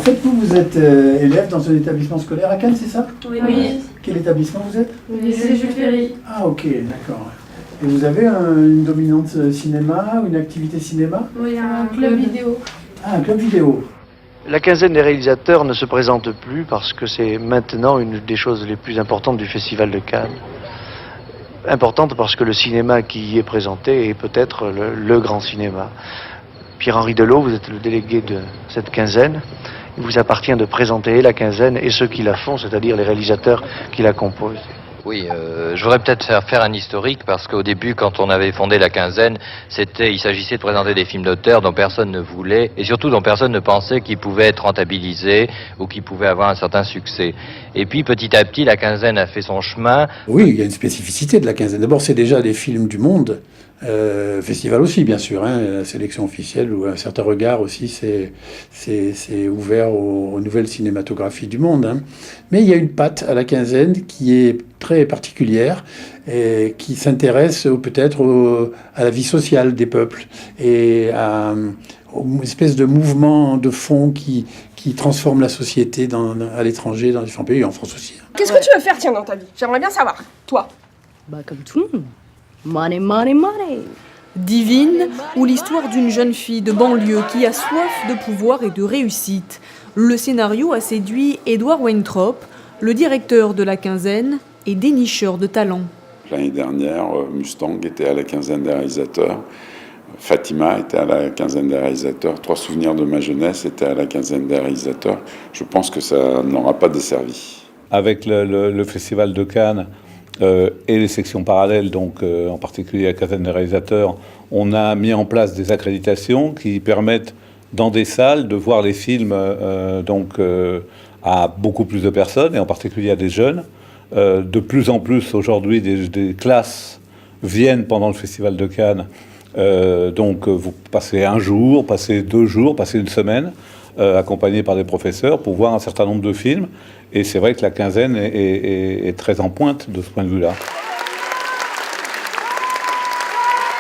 fait, vous êtes élève dans un établissement scolaire à Cannes, c'est ça? Oui. Quel établissement vous êtes? Le lycée Jules Ferry. Ah, ok, d'accord. Et vous avez une dominante cinéma, une activité cinéma? Oui, un club vidéo. Ah, un club vidéo. La quinzaine des réalisateurs ne se présente plus parce que c'est maintenant une des choses les plus importantes du Festival de Cannes. Importante parce que le cinéma qui y est présenté est peut-être le grand cinéma. Pierre-Henri Delot, vous êtes le délégué de cette quinzaine. Il vous appartient de présenter la quinzaine et ceux qui la font, c'est-à-dire les réalisateurs qui la composent. Oui, je voudrais peut-être faire un historique parce qu'au début, quand on avait fondé la quinzaine, il s'agissait de présenter des films d'auteur dont personne ne voulait et surtout dont personne ne pensait qu'ils pouvaient être rentabilisés ou qu'ils pouvaient avoir un certain succès. Et puis petit à petit, la quinzaine a fait son chemin. Oui, il y a une spécificité de la quinzaine. D'abord, c'est déjà des films du monde. Festival aussi, bien sûr, hein, la sélection officielle ou un certain regard aussi, c'est ouvert aux nouvelles cinématographies du monde. Hein. Mais il y a une patte à la quinzaine qui est très particulière et qui s'intéresse peut-être à la vie sociale des peuples et à une espèce de mouvement de fond qui transforme la société à l'étranger, dans différents pays, en France aussi. Qu'est-ce que tu veux faire, tiens, dans ta vie? J'aimerais bien savoir, toi. Bah comme tout le monde. Money, money, money. Divine, ou l'histoire d'une jeune fille de banlieue qui a soif de pouvoir et de réussite. Le scénario a séduit Édouard Weintraub, le directeur de la quinzaine et dénicheur de talents. L'année dernière, Mustang était à la quinzaine des réalisateurs. Fatima était à la quinzaine des réalisateurs. 3 souvenirs de ma jeunesse étaient à la quinzaine des réalisateurs. Je pense que ça n'aura pas desservi. Avec le Festival de Cannes, et les sections parallèles, donc en particulier la quinzaine des réalisateurs, on a mis en place des accréditations qui permettent dans des salles de voir les films à beaucoup plus de personnes et en particulier à des jeunes. De plus en plus aujourd'hui des classes viennent pendant le Festival de Cannes. Donc vous passez un jour, passez 2 jours, passez une semaine accompagné par des professeurs pour voir un certain nombre de films. Et c'est vrai que la quinzaine est très en pointe de ce point de vue-là.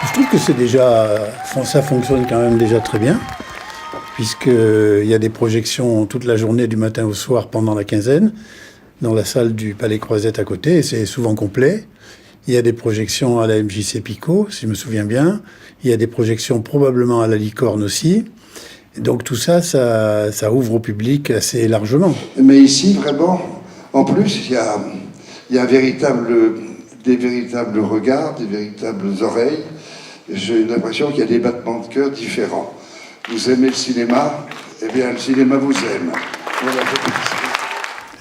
Je trouve que c'est déjà, ça fonctionne quand même déjà très bien, puisqu'il y a des projections toute la journée, du matin au soir, pendant la quinzaine, dans la salle du Palais Croisette à côté, et c'est souvent complet. Il y a des projections à la MJC Picot, si je me souviens bien. Il y a des projections probablement à la Licorne aussi. Donc tout ça, ça ouvre au public assez largement. Mais ici, vraiment, en plus, il y a des véritables regards, des véritables oreilles. J'ai l'impression qu'il y a des battements de cœur différents. Vous aimez le cinéma, eh bien le cinéma vous aime. Voilà.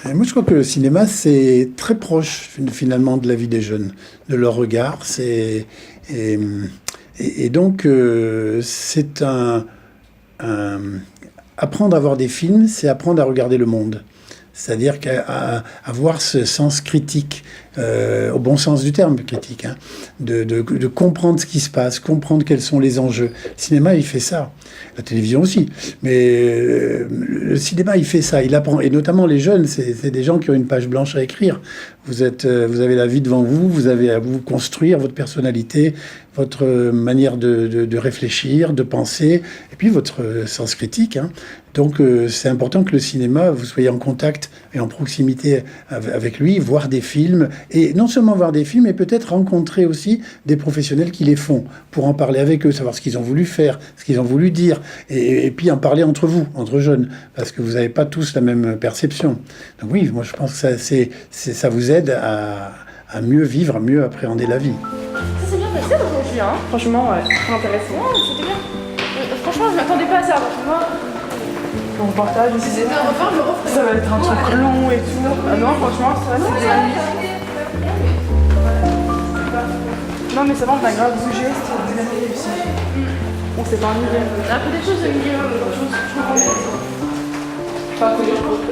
Et moi, je crois que le cinéma, c'est très proche finalement de la vie des jeunes, de leur regard. Et donc, c'est apprendre à voir des films, c'est apprendre à regarder le monde. C'est-à-dire avoir ce sens critique, au bon sens du terme critique, hein, de comprendre ce qui se passe, comprendre quels sont les enjeux. Le cinéma, il fait ça. La télévision aussi. Mais le cinéma, il fait ça. Il apprend. Et notamment les jeunes, c'est des gens qui ont une page blanche à écrire. Vous avez la vie devant vous, vous avez à vous construire votre personnalité, votre manière de réfléchir, de penser, et puis votre sens critique. Hein. Donc c'est important que le cinéma, vous soyez en contact et en proximité avec lui, voir des films, et non seulement voir des films, mais peut-être rencontrer aussi des professionnels qui les font, pour en parler avec eux, savoir ce qu'ils ont voulu faire, ce qu'ils ont voulu dire, et puis en parler entre vous, entre jeunes, parce que vous n'avez pas tous la même perception. Donc oui, moi je pense que ça vous aide à mieux vivre, à mieux appréhender la vie. Ça s'est bien passé aujourd'hui, hein. Franchement, très intéressant. Oh, c'était bien. Franchement, je m'attendais pas à ça. Moi, Le reportage, ça va être un truc long et tout. Ah non, franchement, ça va, c'est bien. Non, mais ça va, on a grave bougé, c'était bien réussi. On s'est pas ennuyé. un peu des choses de milieu, je comprends. Pas que les choses.